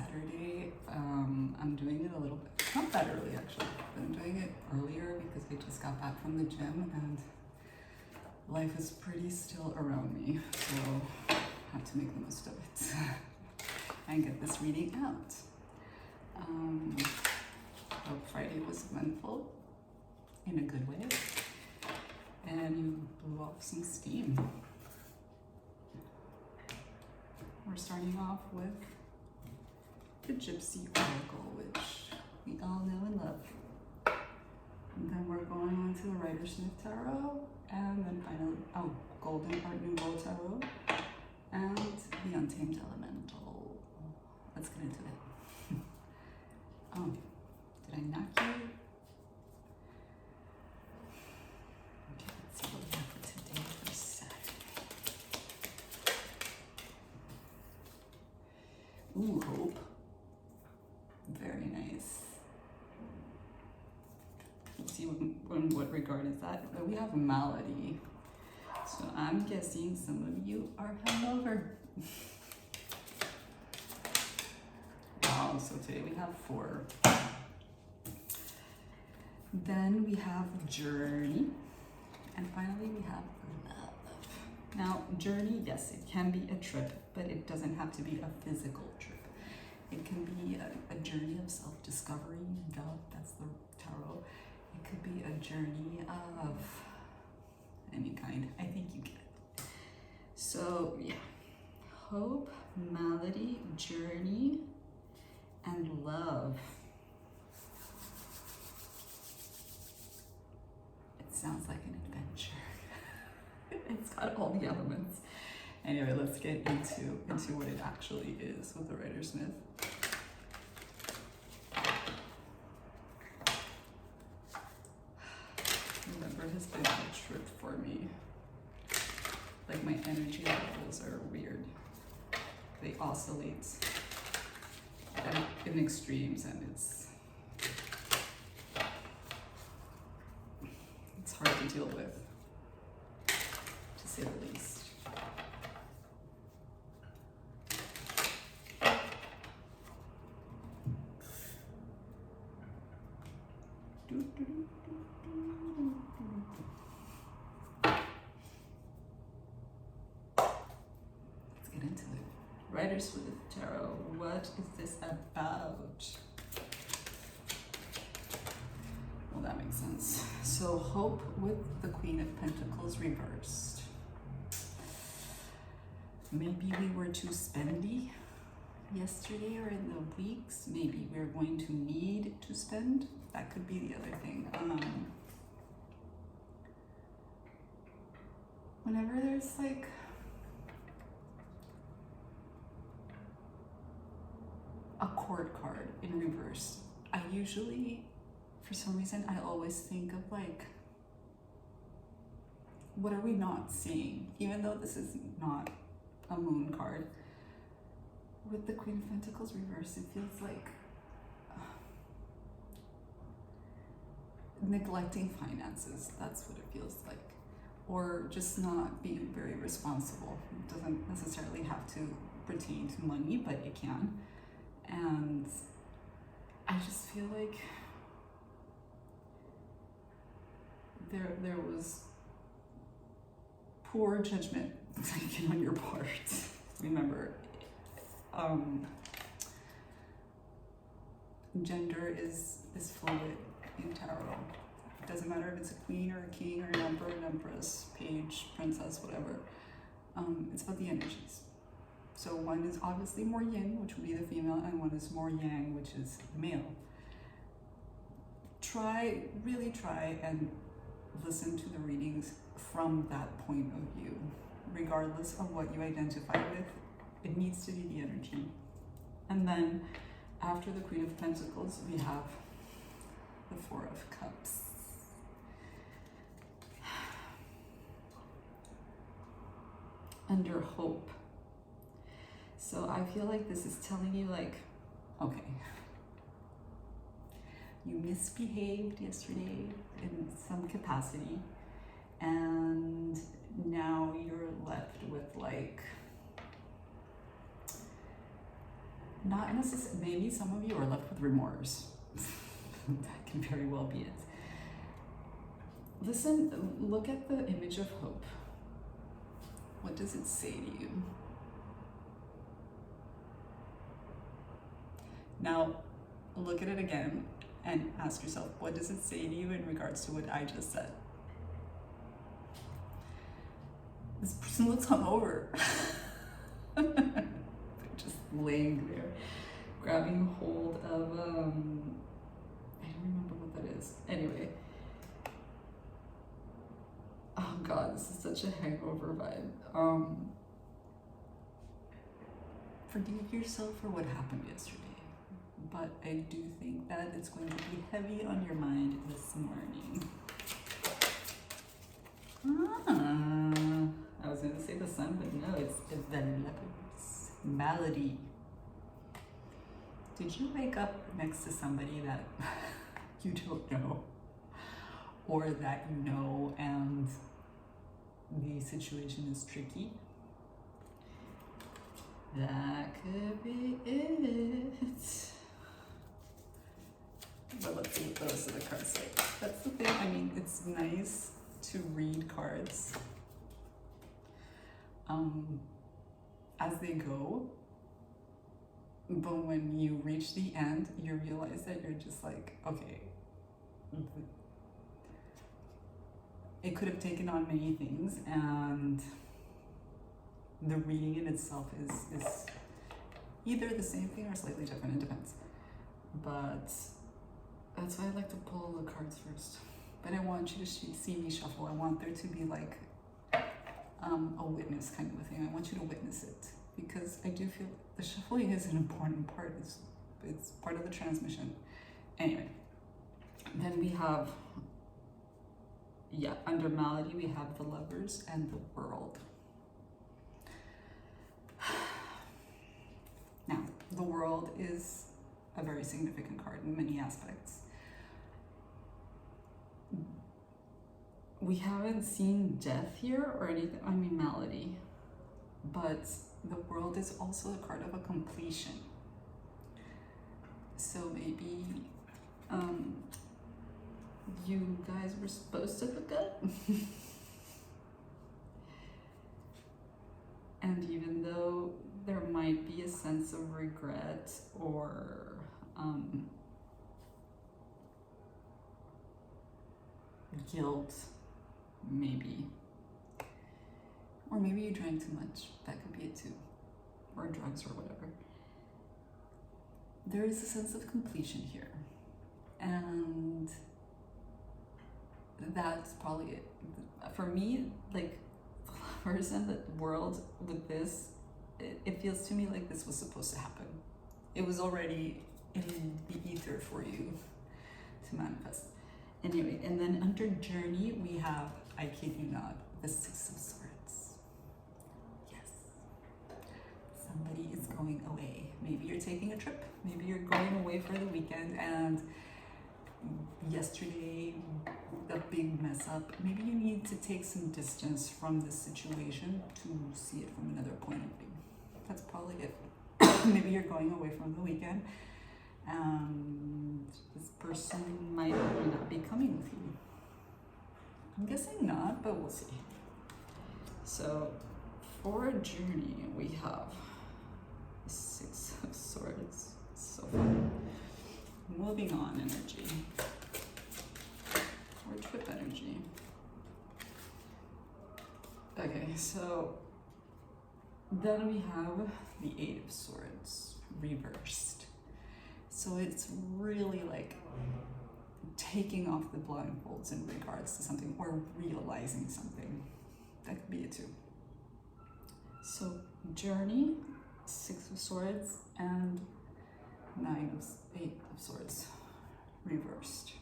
Saturday. I'm doing it a little bit, not that early actually, but I'm doing it earlier because I just got back from the gym and life is pretty still around me, so I have to make the most of it and get this reading out. Hope Friday was eventful in a good way, and you blew off some steam. We're starting off with the Gypsy Oracle, which we all know and love. And then we're going on to the Rider-Smith Tarot, and then finally, Golden Art Nouveau Tarot, and the Untamed Elemental. Let's get into it. Oh, did I knock you? Okay, let's see what we have for today for Saturday. Ooh, Hope. Very nice. Let's see in what regard is that. But we have Malady. So I'm guessing some of you are hungover. Wow, so today we have 4. Then we have Journey. And finally we have Love. Now, Journey, yes, it can be a trip, but it doesn't have to be a physical trip. It can be a journey of self-discovery, love, that's the tarot. It could be a journey of any kind. I think you get it. So yeah, Hope, Malady, Journey, and Love. It sounds like an adventure. It's got all the elements. Anyway, let's get into what it actually is with the Rider-Smith. November has been a trip for me. Like, my energy levels are weird. They oscillate in extremes, and it's hard to deal with, to say the least. Let's get into it. Rider-Smith Tarot, what is this about? Well, that makes sense. So, Hope with the Queen of Pentacles reversed. Maybe we were too spendy yesterday or in the weeks. Maybe we're going to need to spend. That could be the other thing. Whenever there's like a court card in reverse, I usually, for some reason, I always think of like, what are we not seeing? Even though this is not a moon card. With the Queen of Pentacles reverse, it feels like neglecting finances. That's what it feels like. Or just not being very responsible. It doesn't necessarily have to pertain to money, but it can. And I just feel like there was poor judgment taken on your part. Remember, gender is fluid in tarot. It doesn't matter if it's a queen or a king or an emperor, an empress, page, princess, whatever. It's about the energies. So one is obviously more yin, which would be the female, and one is more yang, which is the male. Really try and listen to the readings from that point of view. Regardless of what you identify with, it needs to be the energy. And then after the Queen of Pentacles, we have the Four of Cups. Under Hope. So I feel like this is telling you, like, okay, you misbehaved yesterday in some capacity, and now you're left with like Not necessarily, maybe some of you are left with remorse. That can very well be it. Listen, look at the image of hope. What does it say to you? Now, look at it again and ask yourself, what does it say to you in regards to what I just said? This person looks hungover. They're just laying there, grabbing hold of, I don't remember what that is. Anyway. Oh God, this is such a hangover vibe. Forgive yourself for what happened yesterday. But I do think that it's going to be heavy on your mind this morning. I was going to say the sun, but no, it's the leopards. Malady. Did you wake up next to somebody that you don't know? Or that you know and the situation is tricky? That could be it. But let's see what the rest of the cards say. That's the thing, I mean, it's nice to read cards as they go, but when you reach the end, you realize that you're just like, okay, it could have taken on many things, and the reading in itself is either the same thing or slightly different, it depends. But that's why I like to pull the cards first. But I want you to see me shuffle. I want there to be like a witness kind of a thing. I want you to witness it, because I do feel the shuffling is an important part. It's part of the transmission. Anyway, then we have, under Malady, we have the Lovers and the World. Now, the World is a very significant card in many aspects. We haven't seen death here or anything, I mean Malady, but the World is also a card of a completion. So maybe you guys were supposed to hook up. And even though there might be a sense of regret or guilt, maybe, or maybe you drank too much, that could be it too, or drugs or whatever. There is a sense of completion here, and that's probably it. For me, like, the Lovers and the World with this, it feels to me like this was supposed to happen. It was already in the ether for you to manifest. Anyway, and then under Journey, we have, I kid you not, the Six of Swords. Yes. Somebody is going away. Maybe you're taking a trip. Maybe you're going away for the weekend, and yesterday, the big mess up. Maybe you need to take some distance from this situation to see it from another point of view. That's probably it. Maybe you're going away from the weekend, and this person might or may not be coming with you. I'm guessing not, but we'll see. So for Journey, we have the Six of Swords. So fun. Moving on energy. Or trip energy. Okay, so then we have the Eight of Swords reversed. So it's really like taking off the blindfolds in regards to something, or realizing something. That could be it too. So Journey, Six of Swords, and Eight of Swords reversed.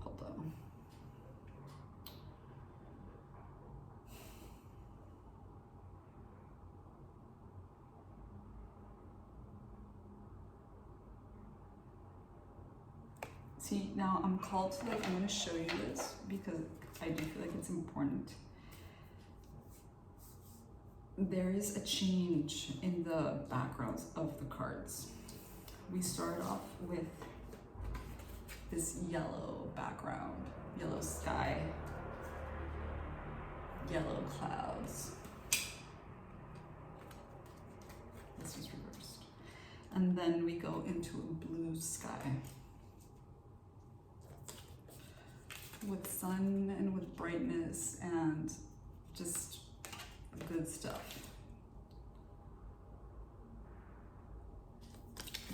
Hold on. See, now I'm called to, like, I'm going to show you this because I do feel like it's important. there is a change in the backgrounds of the cards. We start off with this yellow background, yellow sky, yellow clouds. This is reversed. And then we go into a blue sky with sun and with brightness and just good stuff.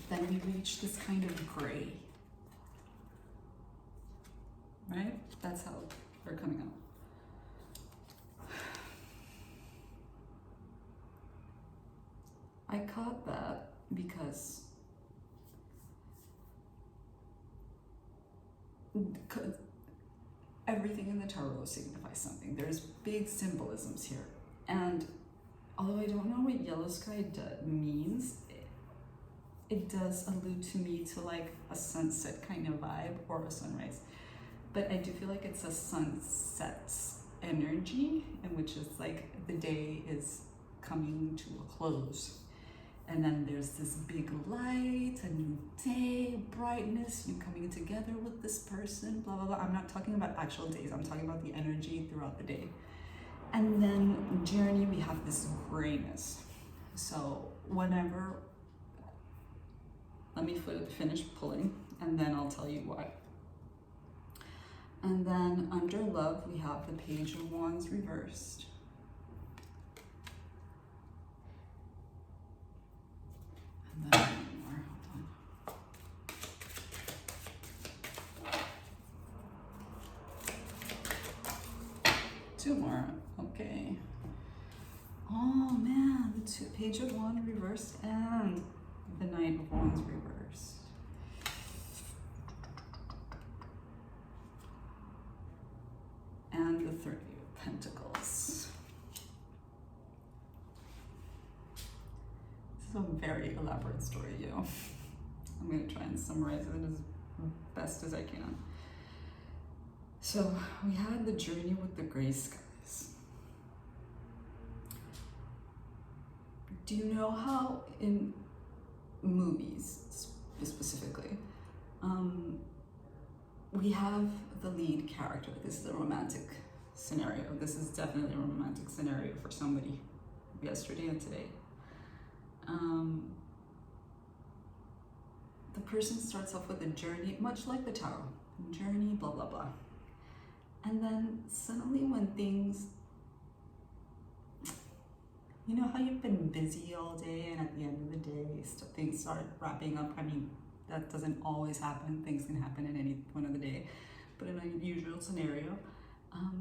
Then we reach this kind of gray, right? That's how they're coming out. I caught that because everything in the tarot signifies something. There's big symbolisms here. And although I don't know what yellow sky means, it does allude to me to like a sunset kind of vibe or a sunrise. But I do feel like it's a sunset energy, in which is like the day is coming to a close. And then there's this big light, a new day, brightness, you coming together with this person, blah, blah, blah. I'm not talking about actual days, I'm talking about the energy throughout the day. And then journey, we have this grayness. So whenever, let me finish pulling and then I'll tell you why. And then under love, we have the Page of Wands reversed. And then one more, hold on. Two more, okay. Oh man, the Page of Wands reversed and the Knight of Wands reversed. And the 30 of Pentacles. This is a very elaborate story, yo. I'm gonna try and summarize it as best as I can. So we had the journey with the gray skies. Do you know how in movies specifically, we have the lead character. This is a romantic scenario. This is definitely a romantic scenario for somebody yesterday and today. The person starts off with a journey, much like the tarot, journey, blah, blah, blah. And then suddenly when things, you know how you've been busy all day and at the end of the day, things start wrapping up. I mean, that doesn't always happen. Things can happen in any point of the day. But in a usual scenario,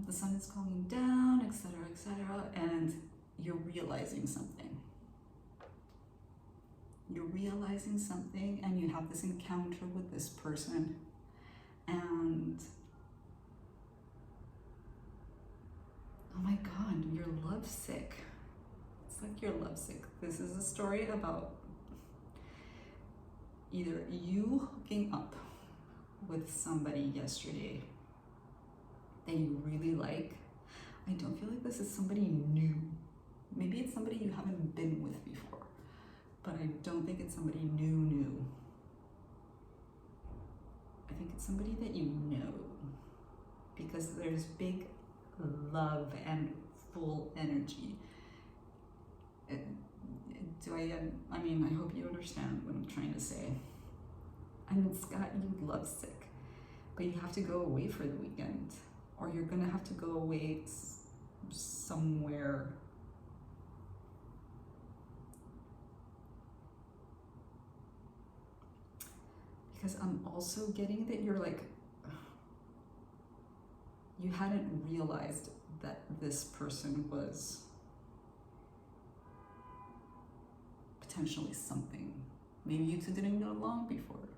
the sun is going down, etc., and you're realizing something. You're realizing something and you have this encounter with this person and oh my God, you're lovesick. It's like you're lovesick. This is a story about either you hooking up with somebody yesterday that you really like. I don't feel like this is somebody new. Maybe it's somebody you haven't been with before, but I don't think it's somebody new. I think it's somebody that you know, because there's big love and full energy. I mean, I hope you understand what I'm trying to say. And it's got you lovesick, but you have to go away for the weekend, or you're gonna have to go away somewhere. Because I'm also getting that you're like, you hadn't realized that this person was potentially something. Maybe you two didn't get along before,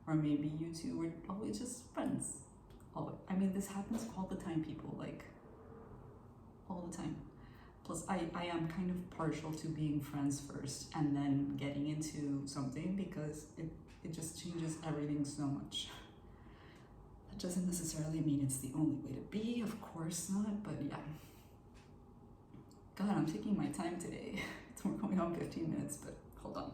or maybe you two were always just friends. I mean, this happens all the time, people, like all the time. Plus, I am kind of partial to being friends first and then getting into something, because it just changes everything so much. That doesn't necessarily mean it's the only way to be, of course not, but yeah. God, I'm taking my time today. We're going on 15 minutes, but hold on.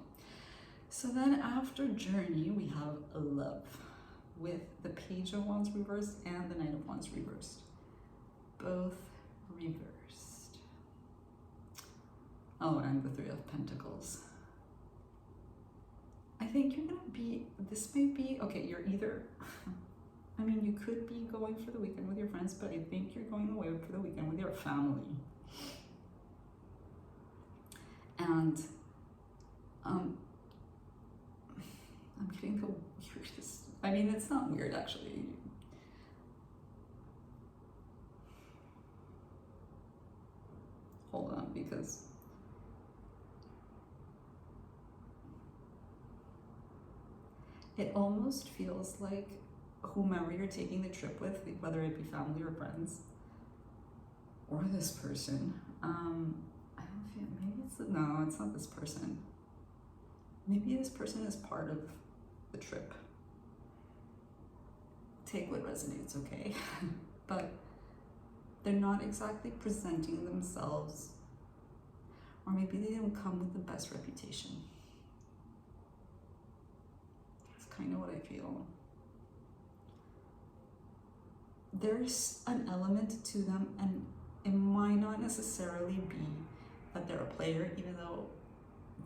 So then after journey, we have love with the Page of Wands reversed and the Knight of Wands reversed. Both reversed. Oh, and the Three of Pentacles. I think you're gonna be, this may be, okay, you're either, I mean, you could be going for the weekend with your friends, but I think you're going away for the weekend with your family. And I'm getting the weirdest, I mean, it's not weird actually. Hold on, because it almost feels like whomever you're taking the trip with, whether it be family or friends, or this person, I don't feel, maybe it's, no, it's not this person. Maybe this person is part of the trip. Take what resonates, okay? But they're not exactly presenting themselves, or maybe they don't come with the best reputation. That's kind of what I feel. There's an element to them, and it might not necessarily be that they're a player, even though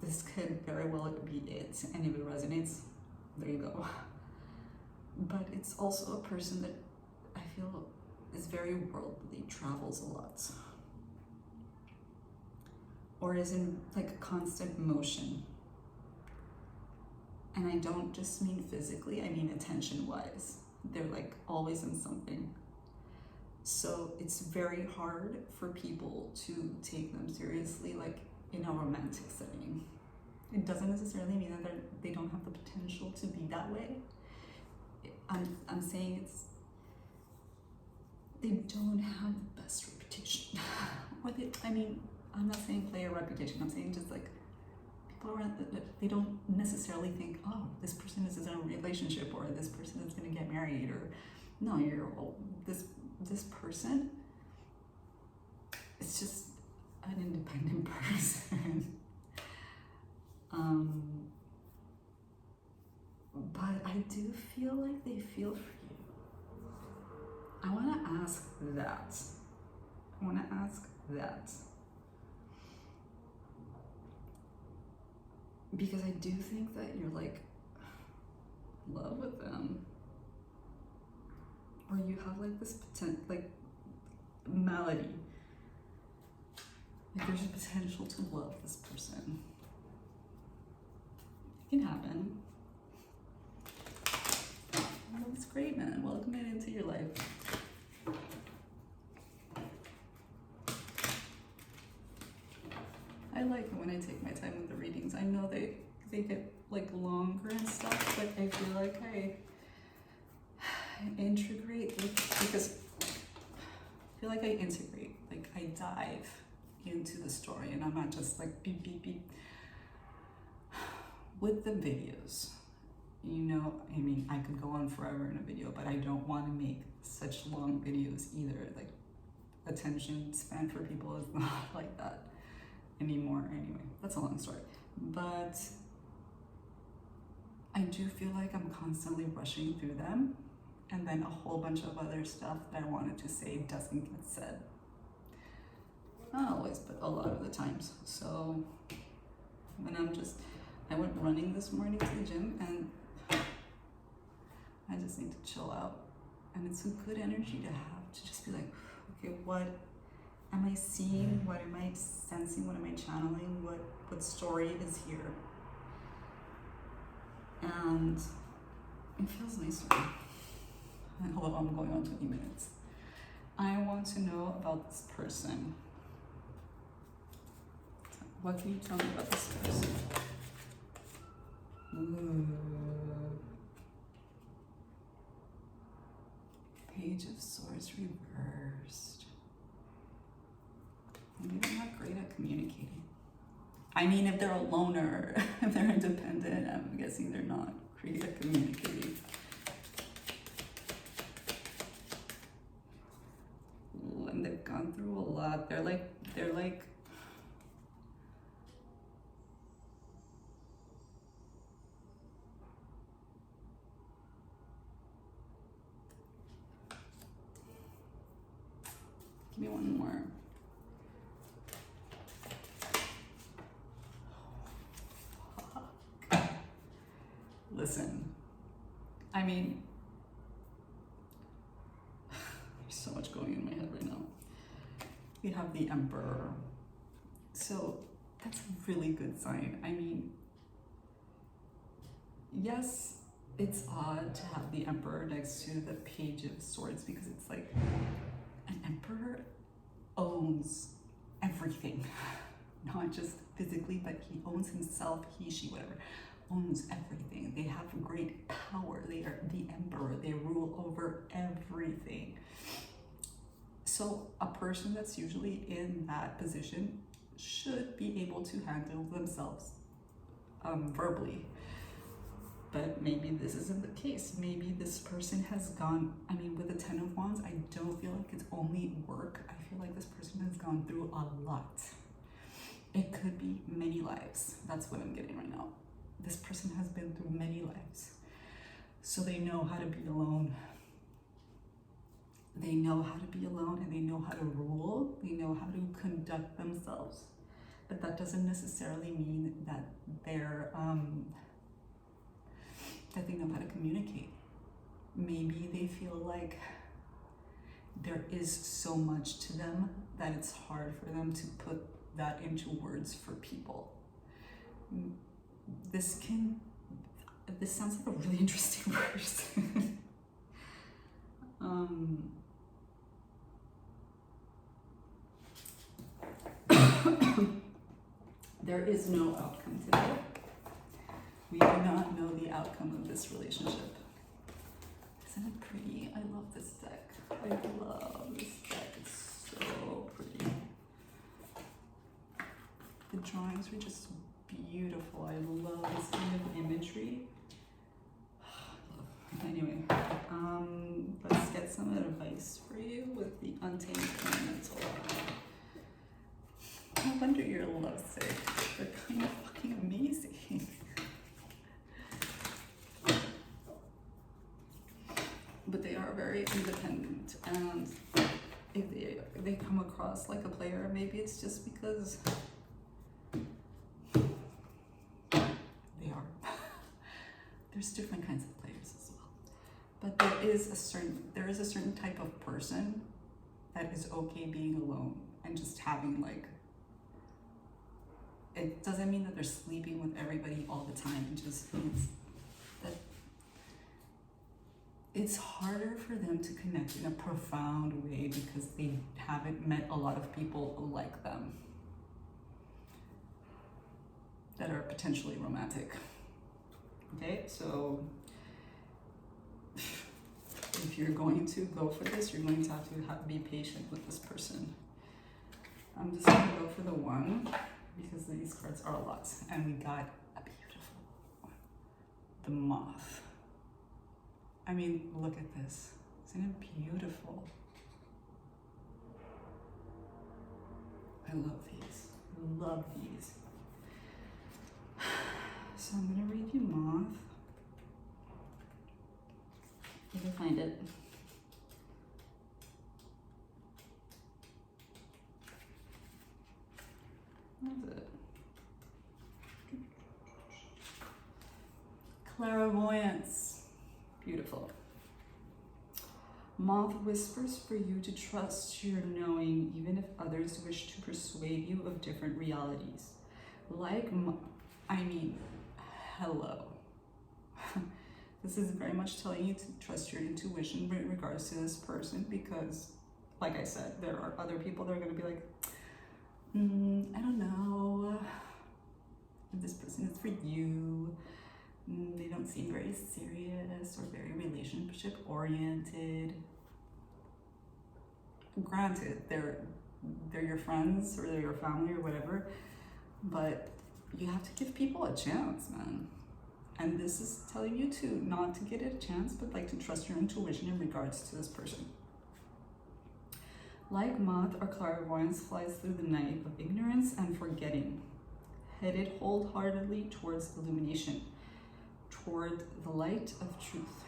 this could very well be it, and if it resonates, there you go. But it's also a person that I feel is very worldly, travels a lot, or is in like a constant motion. And I don't just mean physically, I mean attention-wise. They're like always in something. So it's very hard for people to take them seriously, like in a romantic setting. It doesn't necessarily mean that they don't have the potential to be that way. I'm saying they don't have the best reputation. Or I mean, I'm not saying player reputation, I'm saying just like people around, they don't necessarily think, oh, this person is in a relationship, or this person is gonna get married, or no, this person, it's just an independent person. But I do feel like they feel for you. I want to ask that. Because I do think that you're like in love with them. Or you have like this like malady. Like there's a potential to love this person. It can happen. Well, that's great, man. Welcome it into your life. I like it when I take my time with the readings. I know they get like longer and stuff, but I feel like I integrate, because I feel like I integrate, like I dive into the story, and I'm not just like beep, beep, beep. With the videos, you know, I mean, I could go on forever in a video, but I don't want to make such long videos either. Like, attention span for people is not like that anymore. Anyway, that's a long story. But I do feel like I'm constantly rushing through them, and then a whole bunch of other stuff that I wanted to say doesn't get said. Not always, but a lot of the times. So when I went running this morning to the gym, and I just need to chill out. And it's a good energy to have, to just be like, okay, what am I seeing? What am I sensing? What am I channeling? What story is here? And it feels nice to me. Although I'm going on 20 minutes. I want to know about this person. What can you tell me about this person? Ooh. Page of Swords reversed. Maybe they're not great at communicating. I mean, if they're a loner, if they're independent, I'm guessing they're not great at communicating. Ooh, and they've gone through a lot. They're like one more. Listen, I mean, there's so much going in my head right now. We have the Emperor. So that's a really good sign. I mean, yes, it's odd to have the Emperor next to the Page of Swords because it's like an Emperor owns everything, not just physically, but he owns himself, he, she, whatever, owns everything. They have great power. They are the Emperor. They rule over everything. So a person that's usually in that position should be able to handle themselves verbally. But maybe this isn't the case. Maybe this person has gone, I mean, with the Ten of Wands, I don't feel like it's only work. I feel like this person has gone through a lot. It could be many lives. That's what I'm getting right now. This person has been through many lives. So they know how to be alone. They know how to be alone, and they know how to rule. They know how to conduct themselves. But that doesn't necessarily mean that they're that they know how to communicate. Maybe they feel like there is so much to them that it's hard for them to put that into words for people. This sounds like a really interesting person. There is no outcome today. We do not know the outcome of this relationship. Isn't it pretty? I love this deck. I love this deck. It's so pretty. The drawings were just beautiful. I love this kind of imagery. Anyway, let's get some advice for you with the Untamed Elemental. No wonder you're lovesick. They're kind of fucking amazing. But they are very independent, and if they come across like a player, maybe it's just because they are. There's different kinds of players as well. But there is a certain type of person that is okay being alone and just having like, it doesn't mean that they're sleeping with everybody all the time. It just means that it's harder for them to connect in a profound way because they haven't met a lot of people like them that are potentially romantic. Okay, so if you're going to go for this, you're going to have to be patient with this person. I'm just going to go for the one because these cards are a lot. And we got a beautiful one. The Moth. I mean, look at this. Isn't it beautiful? I love these. I love these. So I'm going to read you Moth. If I find it. What is it? Clairvoyance. Beautiful. Moth whispers for you to trust your knowing, even if others wish to persuade you of different realities. Hello. This is very much telling you to trust your intuition in regards to this person because, like I said, there are other people that are going to be like, I don't know if this person is for you. They don't seem very serious or very relationship oriented. Granted, they're your friends or they're your family or whatever, but you have to give people a chance, man. And this is telling you to not to get a chance, but like to trust your intuition in regards to this person. Like moth or clairvoyance flies through the night of ignorance and forgetting, headed wholeheartedly towards illumination, toward the light of truth.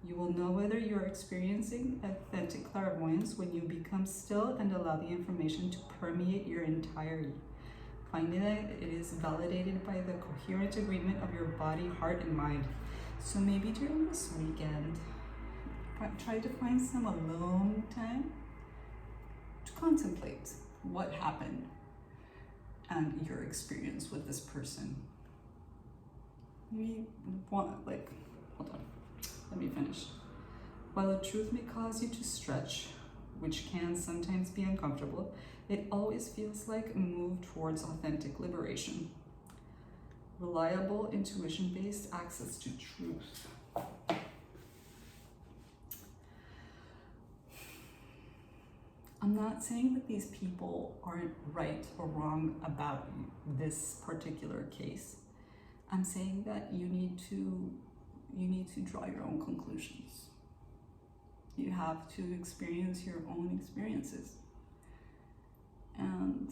You will know whether you're experiencing authentic clairvoyance when you become still and allow the information to permeate your entirety. Finding that it is validated by the coherent agreement of your body, heart, and mind. So maybe during this weekend, try to find some alone time to contemplate what happened and your experience with this person. Maybe hold on, let me finish. While the truth may cause you to stretch, which can sometimes be uncomfortable, it always feels like a move towards authentic liberation. Reliable, intuition-based access to truth. I'm not saying that these people aren't right or wrong about this particular case. I'm saying that you need to draw your own conclusions. You have to experience your own experiences and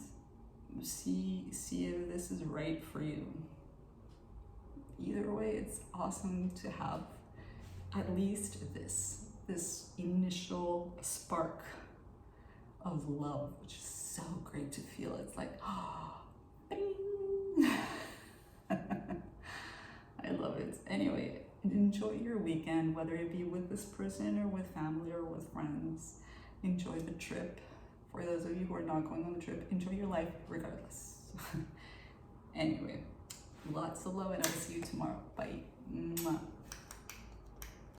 see if this is right for you. Either way, it's awesome to have at least this initial spark of love, which is so great to feel. It's like, oh, bing. I love it. Anyway, enjoy your weekend, whether it be with this person or with family or with friends. Enjoy the trip. For those of you who are not going on the trip, enjoy your life regardless. Anyway, lots of love, and I will see you tomorrow. Bye. Mwah.